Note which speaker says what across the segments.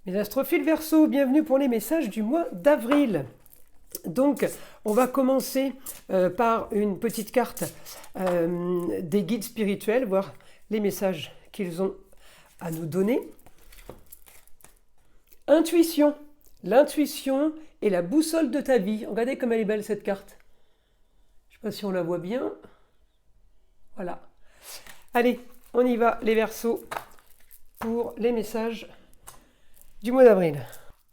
Speaker 1: Mes astrophiles Verseau, bienvenue pour les messages du mois d'avril. Donc, on va commencer par une petite carte des guides spirituels, voir les messages qu'ils ont à nous donner. Intuition. L'intuition est la boussole de ta vie. Regardez comme elle est belle cette carte. Je ne sais pas si on la voit bien. Voilà. Allez, on y va les Verseaux pour les messages du mois d'avril.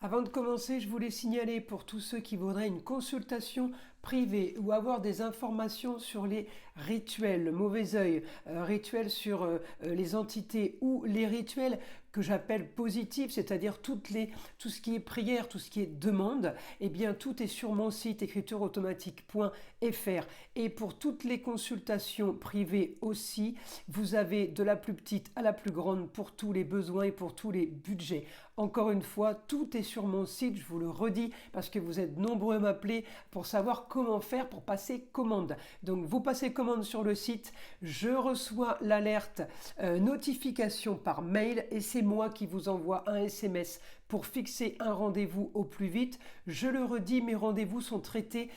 Speaker 1: Avant de commencer, je voulais signaler pour tous ceux qui voudraient une consultation privée ou avoir des informations sur les rituels, le mauvais œil, rituels sur les entités ou les rituels que j'appelle positifs, c'est-à-dire tout ce qui est prière, tout ce qui est demande, eh bien tout est sur mon site écritureautomatique.fr. Et pour toutes les consultations privées aussi, vous avez de la plus petite à la plus grande pour tous les besoins et pour tous les budgets. Encore une fois, tout est sur mon site, je vous le redis, parce que vous êtes nombreux à m'appeler pour savoir comment faire pour passer commande. Donc vous passez commande sur le site, je reçois l'alerte notification par mail et c'est moi qui vous envoie un SMS pour fixer un rendez-vous au plus vite. Je le redis, mes rendez-vous sont traités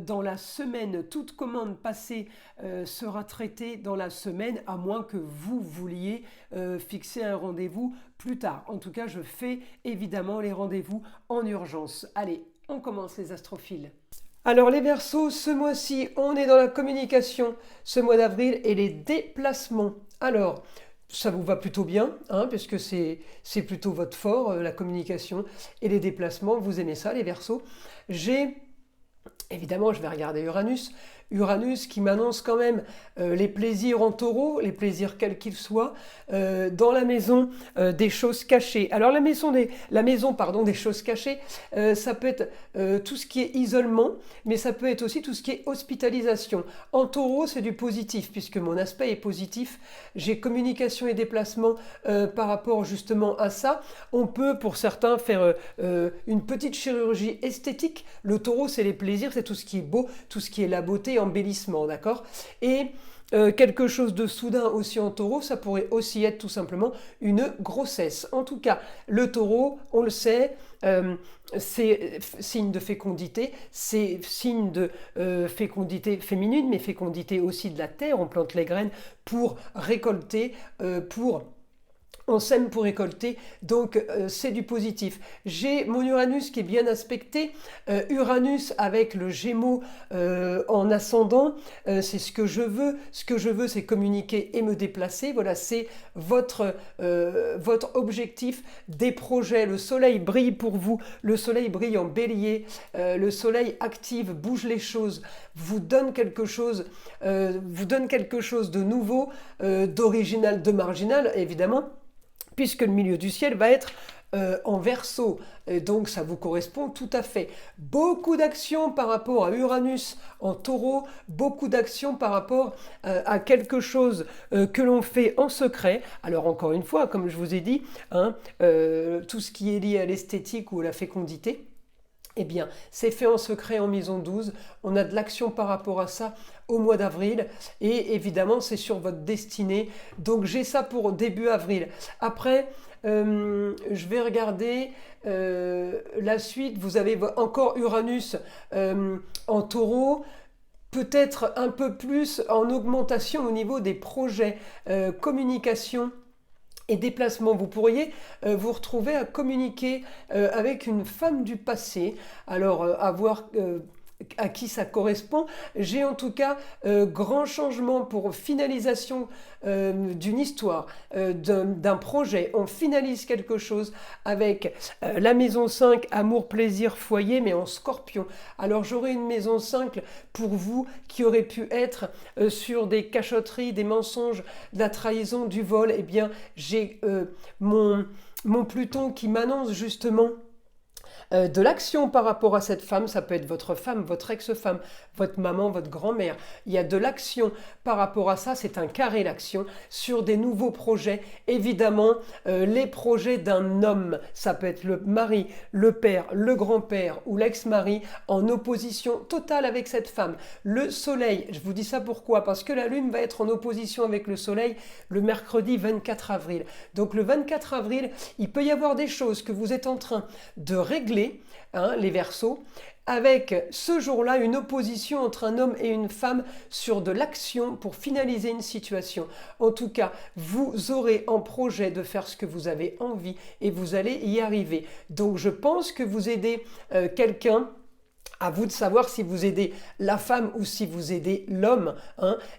Speaker 1: dans la semaine. Toute commande passée sera traitée dans la semaine, à moins que vous vouliez fixer un rendez-vous plus tard. En tout cas, je fais évidemment les rendez-vous en urgence. Allez, on commence les astrophiles. Alors les Verseaux, ce mois-ci, on est dans la communication, ce mois d'avril, et les déplacements. Alors, ça vous va plutôt bien, hein, puisque c'est plutôt votre fort, la communication et les déplacements. Vous aimez ça, les Verseaux. Évidemment, je vais regarder Uranus. Uranus qui m'annonce quand même les plaisirs en taureau, les plaisirs quels qu'ils soient, dans la maison des choses cachées. Alors la maison des choses cachées, ça peut être tout ce qui est isolement, mais ça peut être aussi tout ce qui est hospitalisation. En taureau, c'est du positif, puisque mon aspect est positif. J'ai communication et déplacement par rapport justement à ça. On peut, pour certains, faire une petite chirurgie esthétique. Le taureau, c'est les plaisirs, c'est tout ce qui est beau, tout ce qui est la beauté, embellissement, d'accord? Et quelque chose de soudain aussi en taureau, ça pourrait aussi être tout simplement une grossesse. En tout cas, le taureau, on le sait, c'est signe de fécondité, c'est signe de fécondité féminine, mais fécondité aussi de la terre. On plante les graines pour récolter, on sème pour récolter, donc c'est du positif. J'ai mon Uranus qui est bien aspecté, Uranus avec le Gémeaux en ascendant, c'est ce que je veux. Ce que je veux, c'est communiquer et me déplacer. Voilà, c'est votre objectif, des projets. Le soleil brille pour vous, le soleil brille en bélier, le soleil active, bouge les choses, vous donne quelque chose de nouveau, d'original, de marginal, évidemment, puisque le milieu du ciel va être en Verseau. Et donc ça vous correspond tout à fait. Beaucoup d'actions par rapport à Uranus en taureau, beaucoup d'actions par rapport à quelque chose que l'on fait en secret. Alors encore une fois, comme je vous ai dit, hein, tout ce qui est lié à l'esthétique ou à la fécondité, eh bien, c'est fait en secret en maison 12. On a de l'action par rapport à ça au mois d'avril. Et évidemment, c'est sur votre destinée. Donc, j'ai ça pour début avril. Après, je vais regarder la suite. Vous avez encore Uranus en taureau. Peut-être un peu plus en augmentation au niveau des projets communication et déplacement. Vous pourriez vous retrouver à communiquer avec une femme du passé. Alors, à voir à qui ça correspond. J'ai en tout cas grand changement pour finalisation d'une histoire, d'un projet. On finalise quelque chose avec la maison 5, amour, plaisir, foyer, mais en scorpion. Alors j'aurai une maison 5 pour vous qui aurait pu être sur des cachotteries, des mensonges, de la trahison, du vol. Eh bien, j'ai mon Pluton qui m'annonce justement de l'action par rapport à cette femme. Ça peut être votre femme, votre ex-femme, votre maman, votre grand-mère. Il y a de l'action par rapport à ça. C'est un carré l'action sur des nouveaux projets. Évidemment, les projets d'un homme. Ça peut être le mari, le père, le grand-père ou l'ex-mari en opposition totale avec cette femme. Le soleil, je vous dis ça pourquoi? Parce que la lune va être en opposition avec le soleil le mercredi 24 avril. Donc le 24 avril, il peut y avoir des choses que vous êtes en train de régler, les Verseaux, avec ce jour-là une opposition entre un homme et une femme sur de l'action pour finaliser une situation. En tout cas, vous aurez en projet de faire ce que vous avez envie et vous allez y arriver. Donc je pense que vous aidez quelqu'un. À vous de savoir si vous aidez la femme ou si vous aidez l'homme.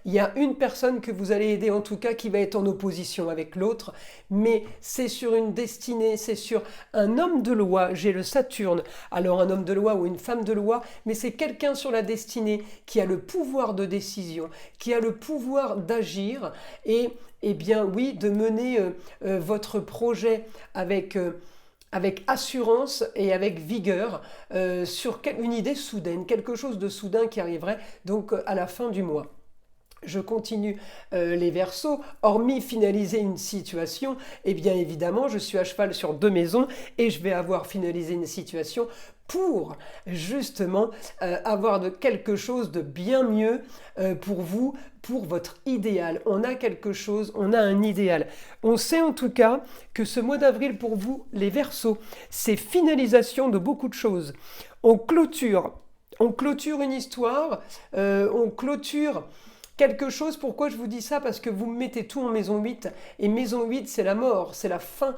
Speaker 1: Il y a une personne que vous allez aider en tout cas qui va être en opposition avec l'autre, mais c'est sur une destinée, c'est sur un homme de loi. J'ai le Saturne, alors un homme de loi ou une femme de loi, mais c'est quelqu'un sur la destinée qui a le pouvoir de décision, qui a le pouvoir d'agir et, eh bien oui, de mener votre projet avec assurance et avec vigueur sur une idée soudaine, quelque chose de soudain qui arriverait donc à la fin du mois. Je continue les Verseaux, hormis finaliser une situation, et bien évidemment je suis à cheval sur 2 maisons et je vais avoir finalisé une situation pour justement avoir quelque chose de bien mieux pour vous, pour votre idéal. On a quelque chose, on a un idéal. On sait en tout cas que ce mois d'avril pour vous, les Verseaux, c'est finalisation de beaucoup de choses. On clôture une histoire, on clôture quelque chose. Pourquoi je vous dis ça? Parce que vous mettez tout en maison 8 et maison 8 c'est la mort, c'est la fin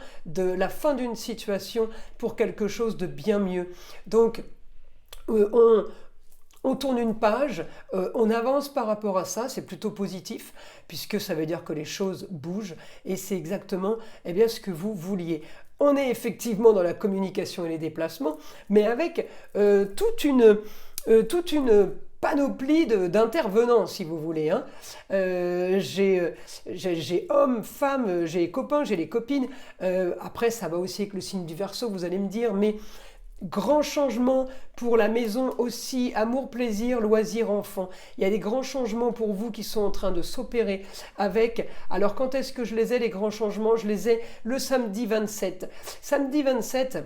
Speaker 1: d'une situation pour quelque chose de bien mieux. Donc on tourne une page, on avance par rapport à ça, c'est plutôt positif puisque ça veut dire que les choses bougent et c'est exactement ce que vous vouliez. On est effectivement dans la communication et les déplacements, mais avec toute une panoplie d'intervenants, si vous voulez. J'ai hommes, femmes, j'ai les copains, j'ai les copines. Après, ça va aussi avec le signe du Verseau, vous allez me dire, mais grand changement pour la maison aussi, amour, plaisir, loisirs, enfants. Il y a des grands changements pour vous qui sont en train de s'opérer avec. Alors, quand est-ce que je les ai, les grands changements? Je les ai le samedi 27. Samedi 27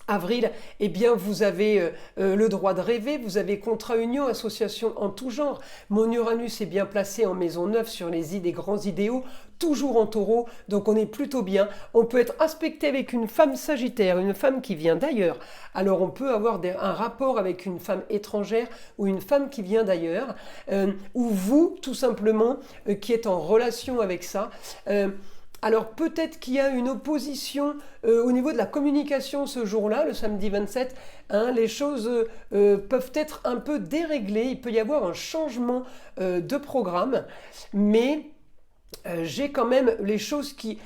Speaker 1: avril, eh bien vous avez le droit de rêver, vous avez contrat, union, association en tout genre. Mon Uranus est bien placé en maison 9 sur des grands idéaux, toujours en taureau, donc on est plutôt bien. On peut être aspecté avec une femme sagittaire, une femme qui vient d'ailleurs. Alors on peut avoir un rapport avec une femme étrangère ou une femme qui vient d'ailleurs, ou vous, tout simplement, qui êtes en relation avec ça. Alors peut-être qu'il y a une opposition au niveau de la communication ce jour-là, le samedi 27. Les choses peuvent être un peu déréglées, il peut y avoir un changement de programme, mais j'ai quand même les choses qui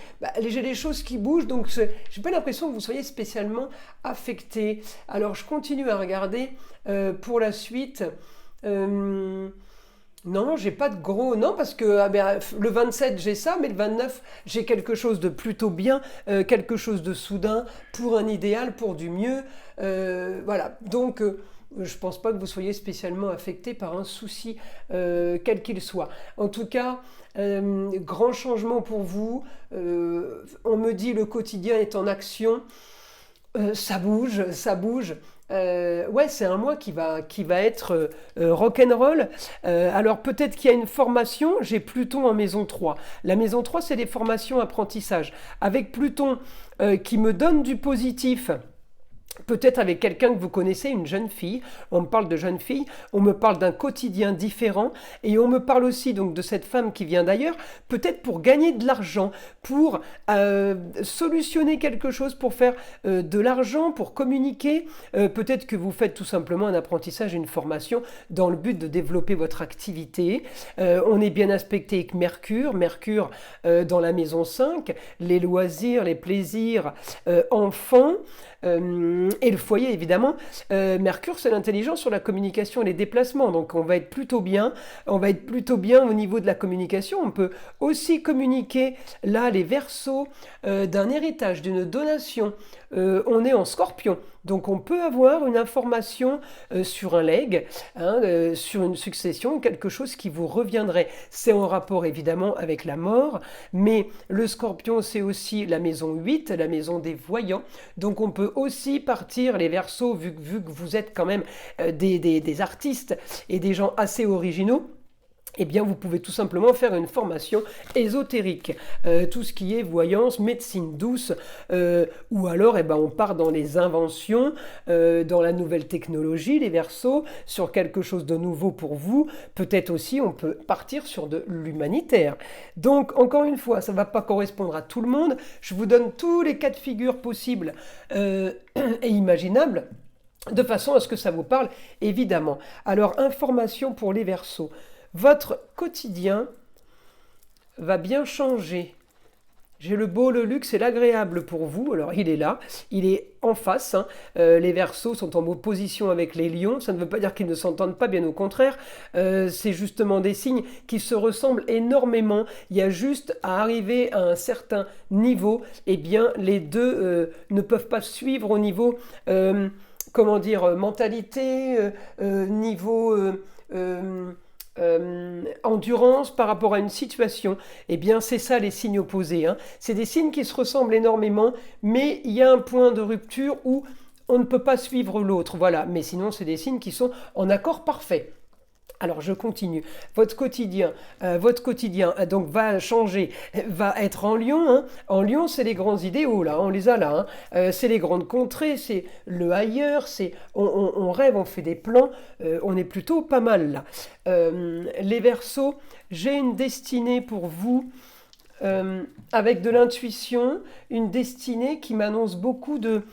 Speaker 1: bougent, donc j'ai pas l'impression que vous soyez spécialement affecté. Alors je continue à regarder pour la suite. Non, j'ai pas de gros. Non, parce que le 27, j'ai ça, mais le 29, j'ai quelque chose de plutôt bien, quelque chose de soudain, pour un idéal, pour du mieux. Voilà. Donc, je pense pas que vous soyez spécialement affecté par un souci, quel qu'il soit. En tout cas, grand changement pour vous. On me dit le quotidien est en action. Ça bouge, ça bouge. Ouais, c'est un mois qui va être rock'n'roll. Alors peut-être qu'il y a une formation, j'ai Pluton en maison 3. La maison 3, c'est des formations apprentissage. Avec Pluton qui me donne du positif. Peut-être avec quelqu'un que vous connaissez, une jeune fille. On me parle de jeune fille, on me parle d'un quotidien différent et on me parle aussi donc de cette femme qui vient d'ailleurs, peut-être pour gagner de l'argent, pour solutionner quelque chose, pour faire de l'argent, pour communiquer. Peut-être que vous faites tout simplement un apprentissage, une formation dans le but de développer votre activité. On est bien aspecté avec Mercure dans la maison 5, les loisirs, les plaisirs, enfants. Et le foyer évidemment, Mercure c'est l'intelligence sur la communication et les déplacements, donc on va être plutôt bien au niveau de la communication. On peut aussi communiquer là les Verseaux d'un héritage, d'une donation. On est en Scorpion, Donc on peut avoir une information sur un legs, hein, sur une succession, quelque chose qui vous reviendrait. C'est en rapport évidemment avec la mort, mais le Scorpion, c'est aussi la maison 8, la maison des voyants. Donc on peut aussi partir, les Verseaux, vu que vous êtes quand même des artistes et des gens assez originaux, eh bien, vous pouvez tout simplement faire une formation ésotérique. Tout ce qui est voyance, médecine douce, ou alors on part dans les inventions, dans la nouvelle technologie, les Verseaux, sur quelque chose de nouveau pour vous. Peut-être aussi, on peut partir sur de l'humanitaire. Donc, encore une fois, ça ne va pas correspondre à tout le monde. Je vous donne tous les cas de figure possibles et imaginables, de façon à ce que ça vous parle, évidemment. Alors, information pour les Verseaux. Votre quotidien va bien changer. J'ai le beau, le luxe et l'agréable pour vous. Alors il est là, il est en face. Hein. Les Verseaux sont en opposition avec les Lions. Ça ne veut pas dire qu'ils ne s'entendent pas, bien au contraire. C'est justement des signes qui se ressemblent énormément. Il y a juste à arriver à un certain niveau. Eh bien, les deux ne peuvent pas suivre au niveau, mentalité, niveau... endurance par rapport à une situation, eh bien c'est ça les signes opposés. Hein. C'est des signes qui se ressemblent énormément, mais il y a un point de rupture où on ne peut pas suivre l'autre. Voilà, mais sinon c'est des signes qui sont en accord parfait. Alors je continue. Votre quotidien donc va changer, va être en Lion. Hein. En Lion, c'est les grands idéaux là, on les a là. Hein. C'est les grandes contrées, c'est le ailleurs, c'est on rêve, on fait des plans, on est plutôt pas mal là. Les Verseaux, j'ai une destinée pour vous. Avec de l'intuition, une destinée qui m'annonce beaucoup de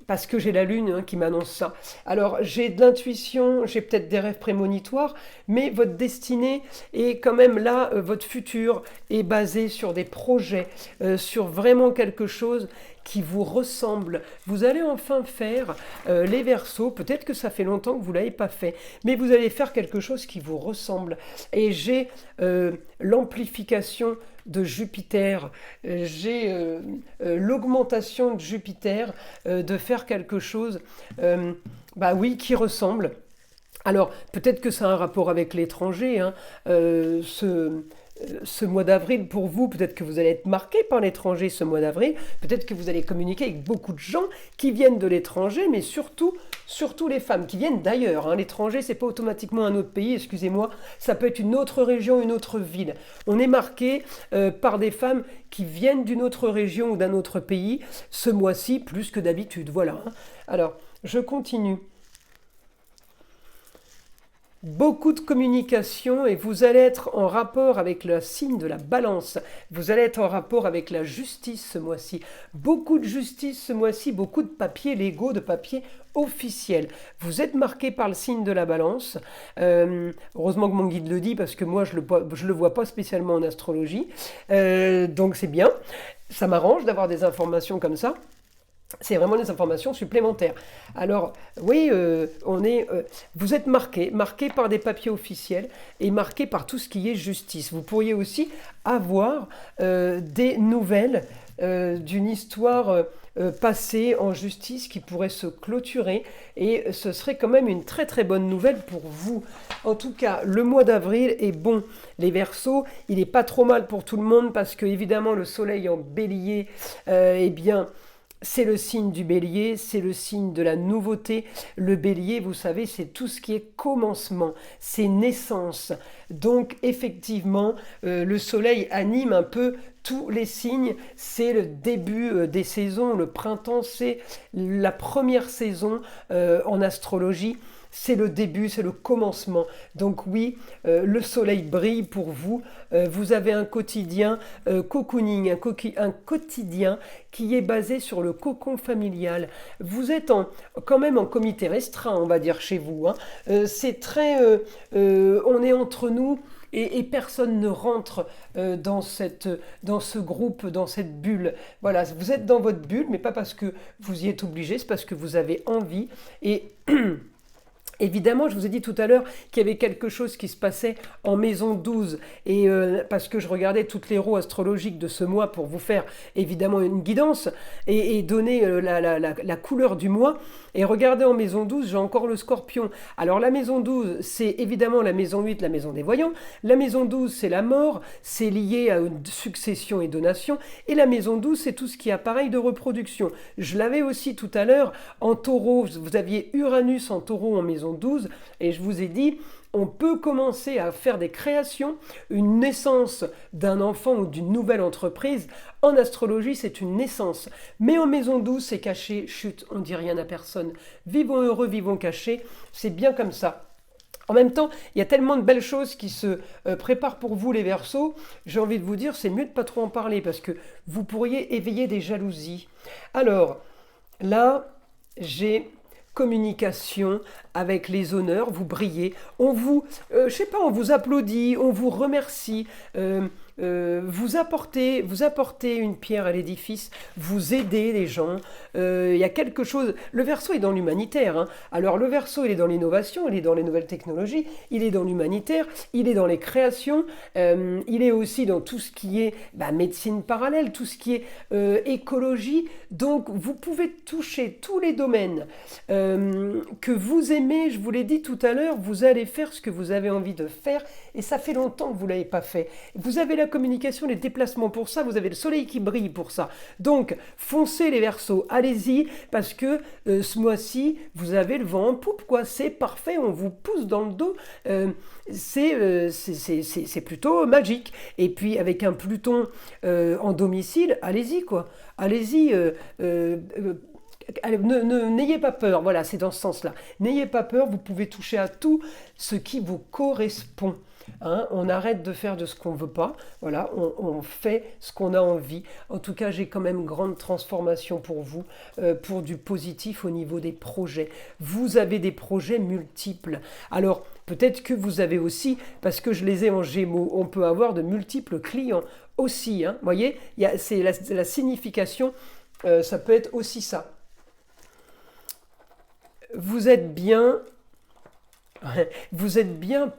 Speaker 1: parce que j'ai la lune qui m'annonce ça. Alors j'ai de l'intuition, j'ai peut-être des rêves prémonitoires, mais votre destinée est quand même là, votre futur est basé sur des projets, sur vraiment quelque chose qui vous ressemble. Vous allez enfin faire les Verseaux, peut-être que ça fait longtemps que vous ne l'avez pas fait, mais vous allez faire quelque chose qui vous ressemble. Et j'ai l'amplification de Jupiter, j'ai l'augmentation de Jupiter, de faire quelque chose qui ressemble. Alors peut-être que ça a un rapport avec l'étranger, hein, ce mois d'avril pour vous, peut-être que vous allez être marqué par l'étranger ce mois d'avril, peut-être que vous allez communiquer avec beaucoup de gens qui viennent de l'étranger, mais surtout les femmes qui viennent d'ailleurs. Hein. L'étranger, c'est pas automatiquement un autre pays, excusez-moi, ça peut être une autre région, une autre ville. On est marqué par des femmes qui viennent d'une autre région ou d'un autre pays, ce mois-ci plus que d'habitude. Voilà. Hein. Alors, je continue. Beaucoup de communication et vous allez être en rapport avec le signe de la balance. Vous allez être en rapport avec la justice ce mois-ci. Beaucoup de justice ce mois-ci, beaucoup de papiers légaux, de papiers officiels. Vous êtes marqué par le signe de la balance. Heureusement que mon guide le dit parce que moi je le vois pas spécialement en astrologie. Donc c'est bien. Ça m'arrange d'avoir des informations comme ça. C'est vraiment des informations supplémentaires. Alors, oui, vous êtes marqué par des papiers officiels et marqué par tout ce qui est justice. Vous pourriez aussi avoir des nouvelles d'une histoire passée en justice qui pourrait se clôturer et ce serait quand même une très très bonne nouvelle pour vous. En tout cas, le mois d'avril est bon. Les Verseaux, il n'est pas trop mal pour tout le monde parce que évidemment le soleil en bélier, c'est le signe du bélier, c'est le signe de la nouveauté. Le bélier, vous savez, c'est tout ce qui est commencement, c'est naissance. Donc effectivement, le soleil anime un peu tous les signes. C'est le début des saisons. Le printemps, c'est la première saison en astrologie. C'est le début, c'est le commencement. Donc oui, le soleil brille pour vous. Vous avez un quotidien cocooning, un quotidien qui est basé sur le cocon familial. Vous êtes quand même en comité restreint, on va dire, chez vous. Hein. C'est très... on est entre nous et personne ne rentre dans ce groupe, dans cette bulle. Voilà, vous êtes dans votre bulle, mais pas parce que vous y êtes obligé, c'est parce que vous avez envie. Évidemment, je vous ai dit tout à l'heure qu'il y avait quelque chose qui se passait en maison 12 et parce que je regardais toutes les roues astrologiques de ce mois pour vous faire évidemment une guidance et donner la couleur du mois. Et regardez en maison 12, j'ai encore le Scorpion. Alors la maison 12, c'est évidemment la maison 8, la maison des voyants. La maison 12, c'est la mort, c'est lié à une succession et donation. Et la maison 12, c'est tout ce qui est appareil de reproduction. Je l'avais aussi tout à l'heure en taureau, vous aviez Uranus en taureau en maison 12 et je vous ai dit on peut commencer à faire des créations, une naissance d'un enfant ou d'une nouvelle entreprise. En astrologie, c'est une naissance. Mais en maison 12, c'est caché, chut, on dit rien à personne. Vivons heureux, vivons cachés, c'est bien comme ça. En même temps, il y a tellement de belles choses qui se préparent pour vous les Verseaux, j'ai envie de vous dire, c'est mieux de pas trop en parler parce que vous pourriez éveiller des jalousies. Alors, là, j'ai communication avec les honneurs, vous brillez, on vous, je sais pas, on vous applaudit, on vous remercie, vous apportez une pierre à l'édifice, vous aidez les gens, il y a quelque chose, le Verseau est dans l'humanitaire, hein. Alors le Verseau il est dans l'innovation, il est dans les nouvelles technologies, il est dans l'humanitaire, il est dans les créations, il est aussi dans tout ce qui est médecine parallèle, tout ce qui est écologie, donc vous pouvez toucher tous les domaines que vous aimez, je vous l'ai dit tout à l'heure, vous allez faire ce que vous avez envie de faire et ça fait longtemps que vous ne l'avez pas fait. Vous avez la communication, les déplacements pour ça, vous avez le soleil qui brille pour ça. Donc, foncez les Verseaux, allez-y, parce que ce mois-ci, vous avez le vent en poupe, quoi. C'est parfait, on vous pousse dans le dos. C'est plutôt magique. Et puis, avec un Pluton en domicile, allez-y, quoi. Allez-y, n'ayez pas peur, voilà, c'est dans ce sens-là. N'ayez pas peur, vous pouvez toucher à tout ce qui vous correspond. Hein, on arrête de faire de ce qu'on ne veut pas, voilà, on fait ce qu'on a envie. En tout cas, j'ai quand même grande transformation pour vous, pour du positif au niveau des projets. Vous avez des projets multiples. Alors, peut-être que vous avez aussi, parce que je les ai en Gémeaux, on peut avoir de multiples clients aussi. Hein, vous voyez, c'est la signification, ça peut être aussi ça. Vous êtes bien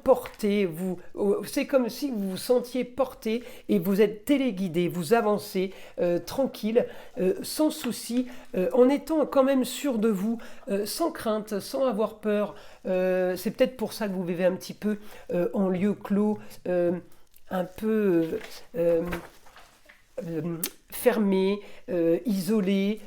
Speaker 1: porté, c'est comme si vous vous sentiez porté et vous êtes téléguidé, vous avancez tranquille, sans souci, en étant quand même sûr de vous, sans crainte, sans avoir peur. C'est peut-être pour ça que vous vivez un petit peu en lieu clos, un peu fermé, isolé,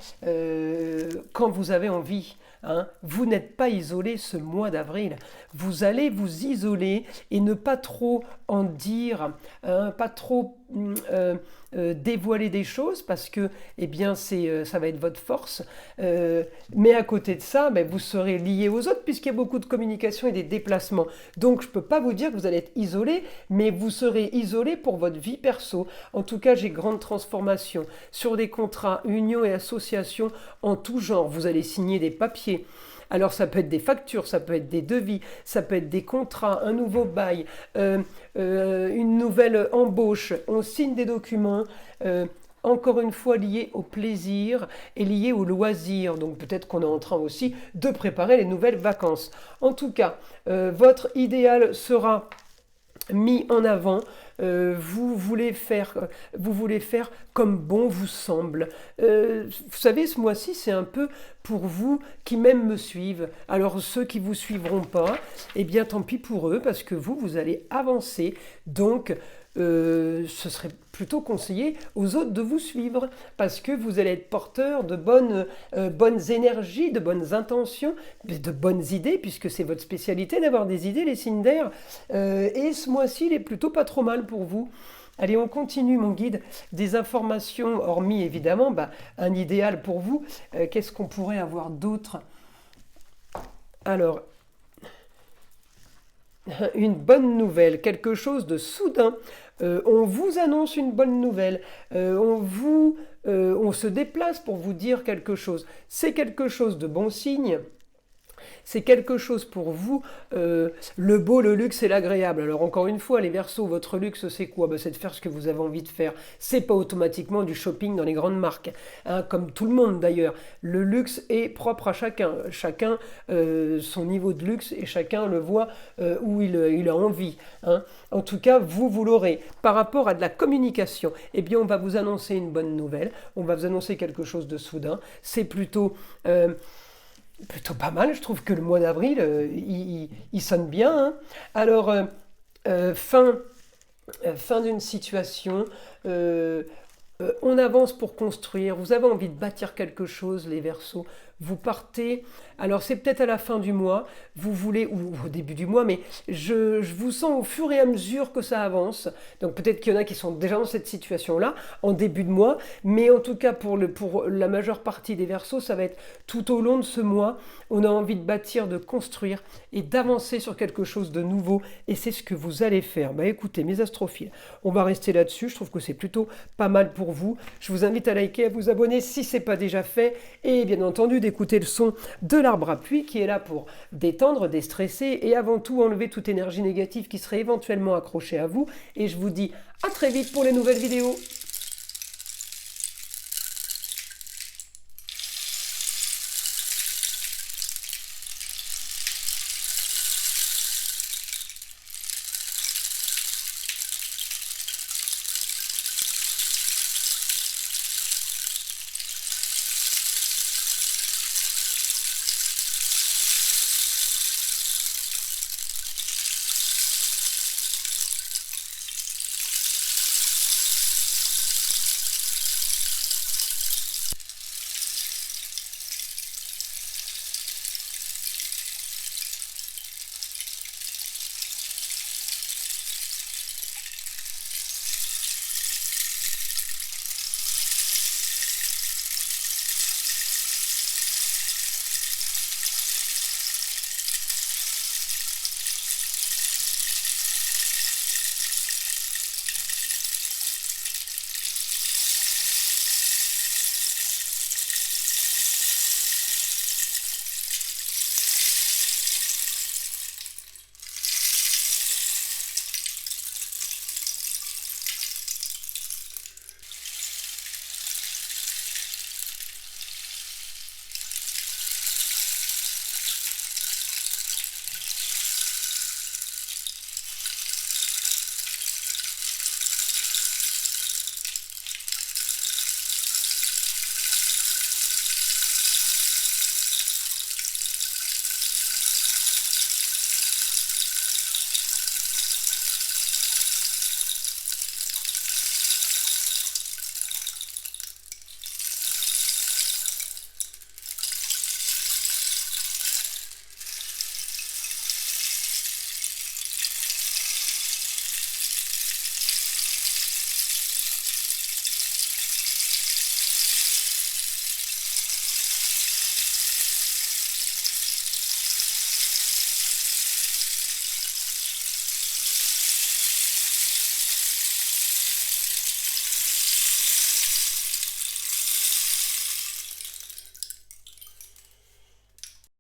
Speaker 1: quand vous avez envie. Hein, vous n'êtes pas isolé ce mois d'avril. Vous allez vous isoler et ne pas trop en dire, hein, pas trop dévoiler des choses parce que eh bien, ça va être votre force. Mais à côté de ça, vous serez lié aux autres puisqu'il y a beaucoup de communication et des déplacements. Donc je ne peux pas vous dire que vous allez être isolé, mais vous serez isolé pour votre vie perso. En tout cas, j'ai grande transformation sur des contrats, unions et associations en tout genre. Vous allez signer des papiers. Alors ça peut être des factures, ça peut être des devis, ça peut être des contrats, un nouveau bail, une nouvelle embauche, on signe des documents, encore une fois liés au plaisir et liés au loisir. Donc peut-être qu'on est en train aussi de préparer les nouvelles vacances. En tout cas, votre idéal sera mis en avant. Vous voulez faire comme bon vous semble. Vous savez, ce mois-ci, c'est un peu pour vous qui même me suivent. Alors ceux qui vous suivront pas, eh bien tant pis pour eux, parce que vous allez avancer. Donc, ce serait plutôt conseillé aux autres de vous suivre, parce que vous allez être porteur de bonnes énergies, de bonnes intentions, de bonnes idées, puisque c'est votre spécialité d'avoir des idées, les signes d'air. Et ce mois-ci, il est plutôt pas trop mal pour vous. Allez, on continue mon guide. Des informations, hormis évidemment un idéal pour vous. Qu'est-ce qu'on pourrait avoir d'autre? Alors, une bonne nouvelle, quelque chose de soudain. On vous annonce une bonne nouvelle. On se déplace pour vous dire quelque chose. C'est quelque chose de bon signe. c'est quelque chose pour vous, le beau, le luxe et l'agréable. Alors encore une fois, les Verseaux, votre luxe c'est quoi? C'est de faire ce que vous avez envie de faire. C'est pas automatiquement du shopping dans les grandes marques, hein, comme tout le monde d'ailleurs. Le luxe est propre à chacun. Chacun son niveau de luxe et chacun le voit où il a envie, hein. En tout cas, vous l'aurez. Par rapport à de la communication, eh bien, on va vous annoncer une bonne nouvelle. On va vous annoncer quelque chose de soudain. C'est plutôt pas mal. Je trouve que le mois d'avril, il sonne bien, hein. Alors, fin d'une situation. On avance pour construire, vous avez envie de bâtir quelque chose, les Verseaux, vous partez, alors c'est peut-être à la fin du mois, vous voulez, ou au début du mois, mais je vous sens au fur et à mesure que ça avance, donc peut-être qu'il y en a qui sont déjà dans cette situation-là, en début de mois, mais en tout cas pour la majeure partie des Verseaux, ça va être tout au long de ce mois, on a envie de bâtir, de construire et d'avancer sur quelque chose de nouveau, et c'est ce que vous allez faire. Écoutez, mes astrophiles, on va rester là-dessus, je trouve que c'est plutôt pas mal pour vous. Je vous invite à liker, à vous abonner si ce n'est pas déjà fait, et bien entendu d'écouter le son de l'arbre à pluie qui est là pour détendre, déstresser et avant tout enlever toute énergie négative qui serait éventuellement accrochée à vous. Et je vous dis à très vite pour les nouvelles vidéos.